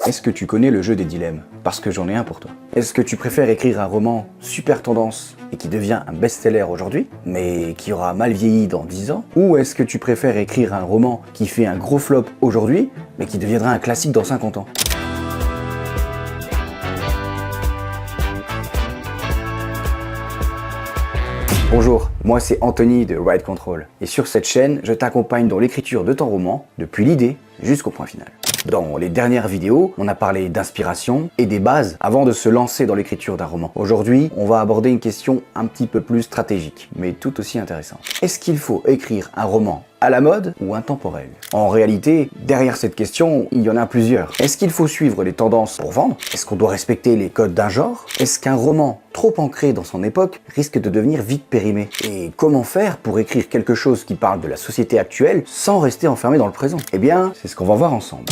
Est-ce que tu connais le jeu des dilemmes? Parce que j'en ai un pour toi. Est-ce que tu préfères écrire un roman super tendance et qui devient un best-seller aujourd'hui, mais qui aura mal vieilli dans 10 ans? Ou est-ce que tu préfères écrire un roman qui fait un gros flop aujourd'hui, mais qui deviendra un classique dans 50 ans? Bonjour, moi c'est Anthony de Write Control, et sur cette chaîne, je t'accompagne dans l'écriture de ton roman, depuis l'idée jusqu'au point final. Dans les dernières vidéos, on a parlé d'inspiration et des bases avant de se lancer dans l'écriture d'un roman. Aujourd'hui, on va aborder une question un petit peu plus stratégique, mais tout aussi intéressante. Est-ce qu'il faut écrire un roman à la mode ou intemporel? En réalité, derrière cette question, il y en a plusieurs. Est-ce qu'il faut suivre les tendances pour vendre? Est-ce qu'on doit respecter les codes d'un genre? Est-ce qu'un roman trop ancré dans son époque risque de devenir vite périmé? Et comment faire pour écrire quelque chose qui parle de la société actuelle sans rester enfermé dans le présent? Eh bien, c'est ce qu'on va voir ensemble.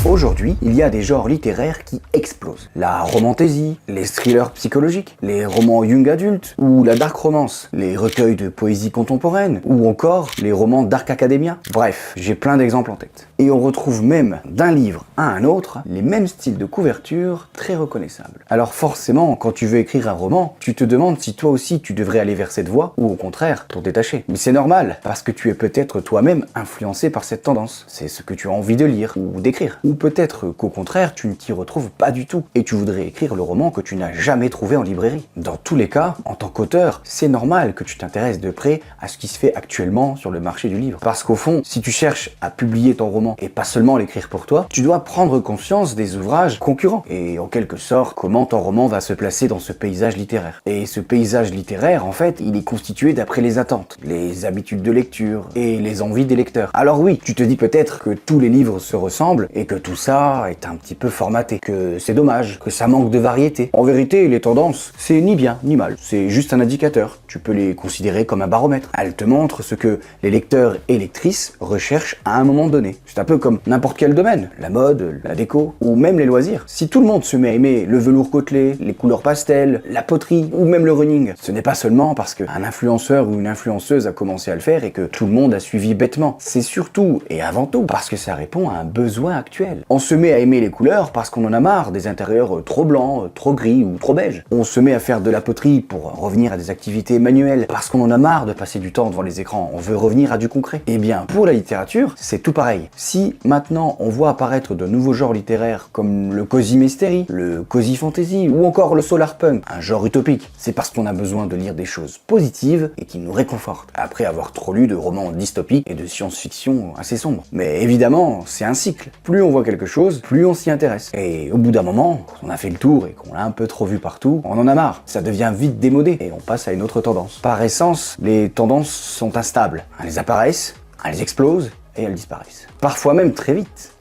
Aujourd'hui, il y a des genres littéraires qui explosent. La romantasy, les thrillers psychologiques, les romans young adultes ou la dark romance, les recueils de poésie contemporaine ou encore les romans dark academia. Bref, j'ai plein d'exemples en tête. Et on retrouve même d'un livre à un autre les mêmes styles de couverture très reconnaissables. Alors forcément, quand tu veux écrire un roman, tu te demandes si toi aussi tu devrais aller vers cette voie ou au contraire t'en détacher. Mais c'est normal, parce que tu es peut-être toi-même influencé par cette tendance. C'est ce que tu as envie de lire ou d'écrire. Ou peut-être qu'au contraire, tu ne t'y retrouves pas du tout et tu voudrais écrire le roman que tu n'as jamais trouvé en librairie. Dans tous les cas, en tant qu'auteur, c'est normal que tu t'intéresses de près à ce qui se fait actuellement sur le marché du livre. Parce qu'au fond, si tu cherches à publier ton roman et pas seulement l'écrire pour toi, tu dois prendre conscience des ouvrages concurrents et en quelque sorte comment ton roman va se placer dans ce paysage littéraire. Et ce paysage littéraire, en fait, il est constitué d'après les attentes, les habitudes de lecture et les envies des lecteurs. Alors oui, tu te dis peut-être que tous les livres se ressemblent et que tout ça est un petit peu formaté, que c'est dommage, que ça manque de variété. En vérité, les tendances, c'est ni bien ni mal, c'est juste un indicateur. Tu peux les considérer comme un baromètre. Elles te montrent ce que les lecteurs et lectrices recherchent à un moment donné. C'est un peu comme n'importe quel domaine, la mode, la déco, ou même les loisirs. Si tout le monde se met à aimer le velours côtelé, les couleurs pastel, la poterie, ou même le running, ce n'est pas seulement parce qu'un influenceur ou une influenceuse a commencé à le faire et que tout le monde a suivi bêtement. C'est surtout, et avant tout, parce que ça répond à un besoin actuel. On se met à aimer les couleurs parce qu'on en a marre des intérieurs trop blancs, trop gris ou trop beiges. On se met à faire de la poterie pour revenir à des activités manuelles parce qu'on en a marre de passer du temps devant les écrans. On veut revenir à du concret. Eh bien, pour la littérature, c'est tout pareil. Si maintenant on voit apparaître de nouveaux genres littéraires comme le cozy mystery, le cozy fantasy ou encore le solarpunk, un genre utopique, c'est parce qu'on a besoin de lire des choses positives et qui nous réconfortent, après avoir trop lu de romans dystopiques et de science-fiction assez sombres. Mais évidemment, c'est un cycle. Plus on voit quelque chose, plus on s'y intéresse. Et au bout d'un moment, quand on a fait le tour et qu'on l'a un peu trop vu partout, on en a marre. Ça devient vite démodé et on passe à une autre tendance. Par essence, les tendances sont instables. Elles apparaissent, elles explosent et elles disparaissent. Parfois même très vite.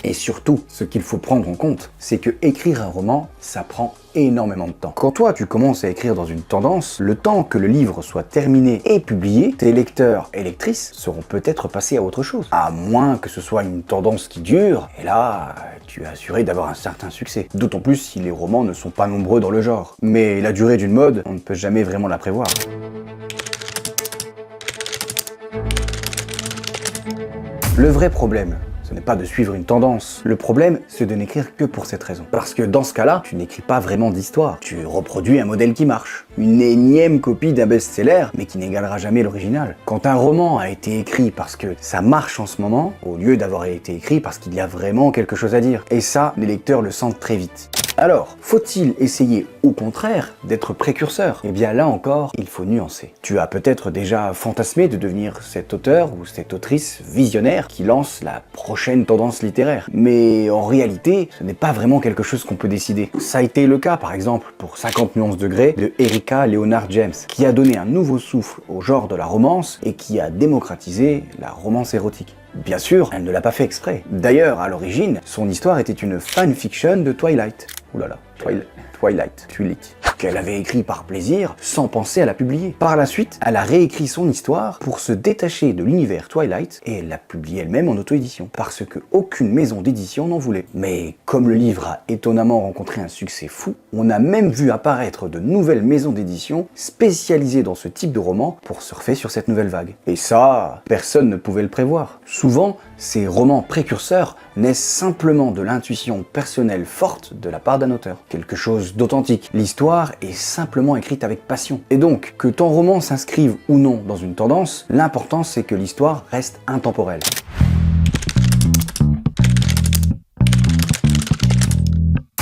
Et surtout, ce qu'il faut prendre en compte, c'est que écrire un roman, ça prend énormément de temps. Quand toi, tu commences à écrire dans une tendance, le temps que le livre soit terminé et publié, tes lecteurs et lectrices seront peut-être passés à autre chose. À moins que ce soit une tendance qui dure, et là, tu es assuré d'avoir un certain succès. D'autant plus si les romans ne sont pas nombreux dans le genre. Mais la durée d'une mode, on ne peut jamais vraiment la prévoir. Le vrai problème, ce n'est pas de suivre une tendance. Le problème, c'est de n'écrire que pour cette raison. Parce que dans ce cas-là, tu n'écris pas vraiment d'histoire. Tu reproduis un modèle qui marche. Une énième copie d'un best-seller, mais qui n'égalera jamais l'original. Quand un roman a été écrit parce que ça marche en ce moment, au lieu d'avoir été écrit parce qu'il y a vraiment quelque chose à dire. Et ça, les lecteurs le sentent très vite. Alors, faut-il essayer au contraire d'être précurseur? Eh bien là encore, il faut nuancer. Tu as peut-être déjà fantasmé de devenir cet auteur ou cette autrice visionnaire qui lance la prochaine tendance littéraire. Mais en réalité, ce n'est pas vraiment quelque chose qu'on peut décider. Ça a été le cas par exemple pour 50 nuances degrés de Erika Leonard James, qui a donné un nouveau souffle au genre de la romance et qui a démocratisé la romance érotique. Bien sûr, elle ne l'a pas fait exprès. D'ailleurs, à l'origine, son histoire était une fanfiction de Twilight. Ouh là là. Twilight, qu'elle avait écrit par plaisir, sans penser à la publier. Par la suite, elle a réécrit son histoire pour se détacher de l'univers Twilight et elle l'a publiée elle-même en auto-édition, parce que aucune maison d'édition n'en voulait. Mais comme le livre a étonnamment rencontré un succès fou, on a même vu apparaître de nouvelles maisons d'édition spécialisées dans ce type de roman pour surfer sur cette nouvelle vague. Et ça, personne ne pouvait le prévoir. Souvent, ces romans précurseurs naissent simplement de l'intuition personnelle forte de la part d'un auteur. Quelque chose d'authentique. L'histoire est simplement écrite avec passion. Et donc, que ton roman s'inscrive ou non dans une tendance, l'important c'est que l'histoire reste intemporelle.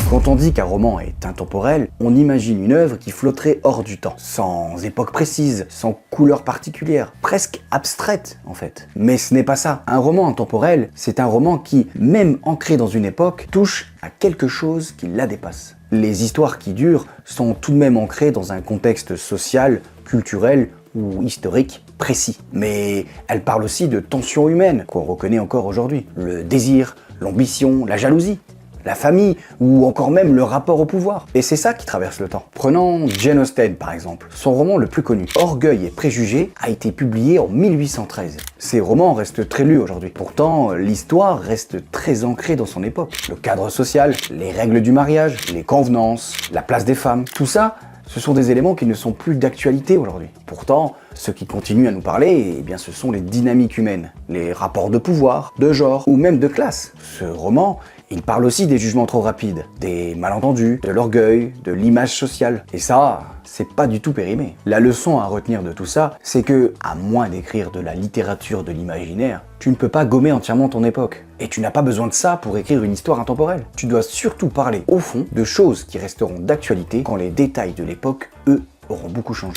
Quand on dit qu'un roman est intemporel, on imagine une œuvre qui flotterait hors du temps, sans époque précise, sans couleur particulière, presque abstraite en fait. Mais ce n'est pas ça. Un roman intemporel, c'est un roman qui, même ancré dans une époque, touche à quelque chose qui la dépasse. Les histoires qui durent sont tout de même ancrées dans un contexte social, culturel ou historique précis. Mais elles parlent aussi de tensions humaines qu'on reconnaît encore aujourd'hui. Le désir, l'ambition, la jalousie, la famille, ou encore même le rapport au pouvoir. Et c'est ça qui traverse le temps. Prenons Jane Austen par exemple. Son roman le plus connu, Orgueil et préjugés, a été publié en 1813. Ces romans restent très lus aujourd'hui. Pourtant, l'histoire reste très ancrée dans son époque. Le cadre social, les règles du mariage, les convenances, la place des femmes, tout ça, ce sont des éléments qui ne sont plus d'actualité aujourd'hui. Pourtant, ce qui continue à nous parler, eh bien, ce sont les dynamiques humaines, les rapports de pouvoir, de genre ou même de classe. Ce roman, il parle aussi des jugements trop rapides, des malentendus, de l'orgueil, de l'image sociale. Et ça, c'est pas du tout périmé. La leçon à retenir de tout ça, c'est que, à moins d'écrire de la littérature de l'imaginaire, tu ne peux pas gommer entièrement ton époque. Et tu n'as pas besoin de ça pour écrire une histoire intemporelle. Tu dois surtout parler, au fond, de choses qui resteront d'actualité quand les détails de l'époque, eux, auront beaucoup changé.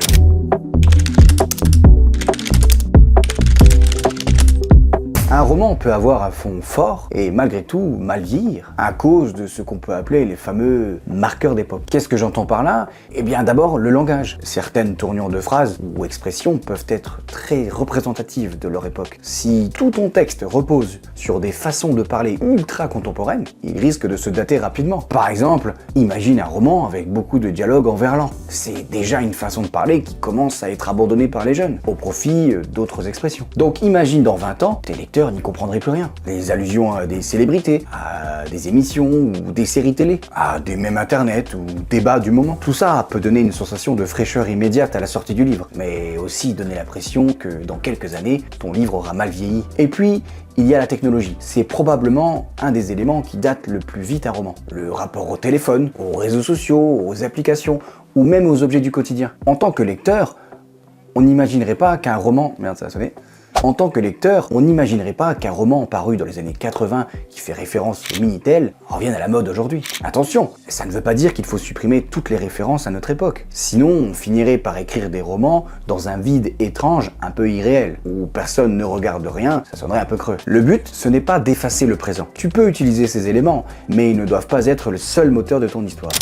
Un roman peut avoir un fond fort et malgré tout mal vieillir à cause de ce qu'on peut appeler les fameux marqueurs d'époque. Qu'est-ce que j'entends par là? Eh bien d'abord le langage. Certaines tournures de phrases ou expressions peuvent être très représentatives de leur époque. Si tout ton texte repose sur des façons de parler ultra contemporaines, il risque de se dater rapidement. Par exemple, imagine un roman avec beaucoup de dialogues en verlan. C'est déjà une façon de parler qui commence à être abandonnée par les jeunes, au profit d'autres expressions. Donc imagine dans 20 ans, tes lecteurs n'y comprendraient plus rien. Les allusions à des célébrités, à des émissions ou des séries télé, à des mèmes internet ou débats du moment. Tout ça peut donner une sensation de fraîcheur immédiate à la sortie du livre, mais aussi donner l'impression que dans quelques années, ton livre aura mal vieilli. Et puis, il y a la technologie. C'est probablement un des éléments qui date le plus vite un roman. Le rapport au téléphone, aux réseaux sociaux, aux applications, ou même aux objets du quotidien. En tant que lecteur, on n'imaginerait pas qu'un roman... Merde, ça a sonné. En tant que lecteur, on n'imaginerait pas qu'un roman paru dans les années 80 qui fait référence au Minitel revienne à la mode aujourd'hui. Attention, ça ne veut pas dire qu'il faut supprimer toutes les références à notre époque. Sinon, on finirait par écrire des romans dans un vide étrange, un peu irréel, où personne ne regarde rien, ça sonnerait un peu creux. Le but, ce n'est pas d'effacer le présent. Tu peux utiliser ces éléments, mais ils ne doivent pas être le seul moteur de ton histoire.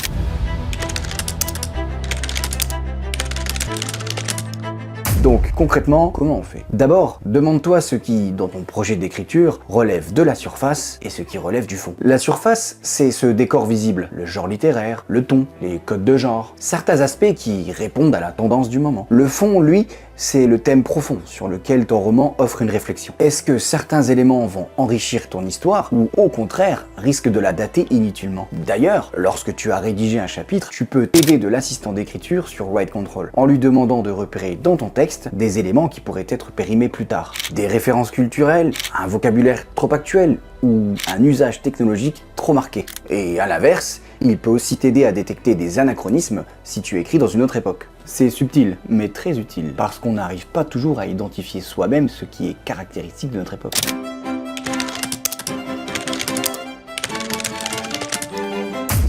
Donc concrètement, comment on fait? D'abord, demande-toi ce qui, dans ton projet d'écriture, relève de la surface et ce qui relève du fond. La surface, c'est ce décor visible, le genre littéraire, le ton, les codes de genre, certains aspects qui répondent à la tendance du moment. Le fond, lui, c'est le thème profond sur lequel ton roman offre une réflexion. Est-ce que certains éléments vont enrichir ton histoire ou au contraire risquent de la dater inutilement? D'ailleurs, lorsque tu as rédigé un chapitre, tu peux t'aider de l'assistant d'écriture sur Write Control en lui demandant de repérer dans ton texte des éléments qui pourraient être périmés plus tard. Des références culturelles, un vocabulaire trop actuel ou un usage technologique trop marqué. Et à l'inverse, il peut aussi t'aider à détecter des anachronismes si tu écris dans une autre époque. C'est subtil, mais très utile, parce qu'on n'arrive pas toujours à identifier soi-même ce qui est caractéristique de notre époque.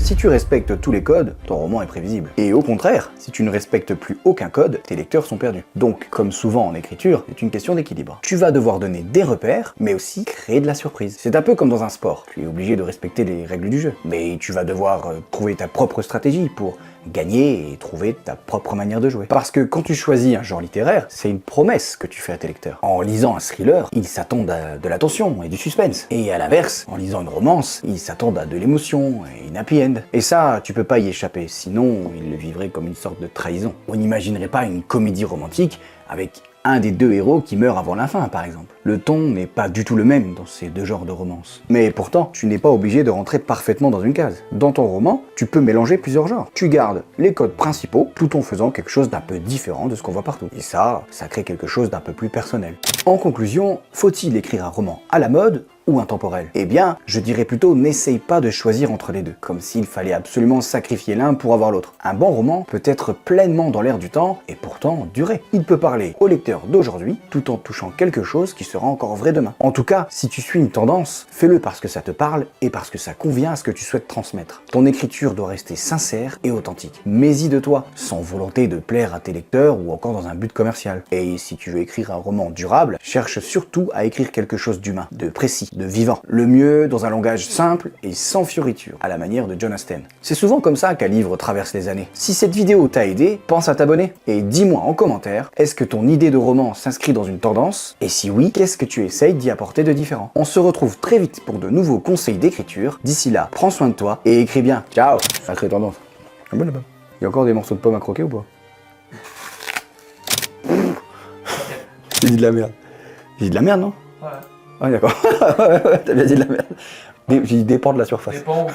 Si tu respectes tous les codes, ton roman est prévisible. Et au contraire, si tu ne respectes plus aucun code, tes lecteurs sont perdus. Donc, comme souvent en écriture, c'est une question d'équilibre. Tu vas devoir donner des repères, mais aussi créer de la surprise. C'est un peu comme dans un sport. Tu es obligé de respecter les règles du jeu. Mais tu vas devoir trouver ta propre stratégie pour gagner et trouver ta propre manière de jouer. Parce que quand tu choisis un genre littéraire, c'est une promesse que tu fais à tes lecteurs. En lisant un thriller, ils s'attendent à de la tension et du suspense. Et à l'inverse, en lisant une romance, ils s'attendent à de l'émotion et une happy end. happy-end. Et ça, tu peux pas y échapper, sinon il le vivrait comme une sorte de trahison. On n'imaginerait pas une comédie romantique avec un des deux héros qui meurt avant la fin, par exemple. Le ton n'est pas du tout le même dans ces deux genres de romance. Mais pourtant, tu n'es pas obligé de rentrer parfaitement dans une case. Dans ton roman, tu peux mélanger plusieurs genres. Tu gardes les codes principaux, tout en faisant quelque chose d'un peu différent de ce qu'on voit partout. Et ça crée quelque chose d'un peu plus personnel. En conclusion, faut-il écrire un roman à la mode ou intemporel? Eh bien, je dirais plutôt n'essaye pas de choisir entre les deux, comme s'il fallait absolument sacrifier l'un pour avoir l'autre. Un bon roman peut être pleinement dans l'air du temps et pourtant durer. Il peut parler au lecteur d'aujourd'hui tout en touchant quelque chose qui sera encore vrai demain. En tout cas, si tu suis une tendance, fais-le parce que ça te parle et parce que ça convient à ce que tu souhaites transmettre. Ton écriture doit rester sincère et authentique. Mets-y de toi, sans volonté de plaire à tes lecteurs ou encore dans un but commercial. Et si tu veux écrire un roman durable, cherche surtout à écrire quelque chose d'humain, de précis, de vivant. Le mieux dans un langage simple et sans fioritures, à la manière de John Austen. C'est souvent comme ça qu'un livre traverse les années. Si cette vidéo t'a aidé, pense à t'abonner et dis-moi en commentaire, est-ce que ton idée de roman s'inscrit dans une tendance? Et si oui, qu'est-ce que tu essayes d'y apporter de différent? On se retrouve très vite pour de nouveaux conseils d'écriture. D'ici là, prends soin de toi et écris bien. Ciao! Sacrée tendance. Ah bon là-bas. Il y a encore des morceaux de pommes à croquer ou pas? J'ai dit de la merde. J'ai dit de la merde, non? Ouais. Ah d'accord. T'as bien dit de la merde. J'ai dit dépend de la surface. Dépend ou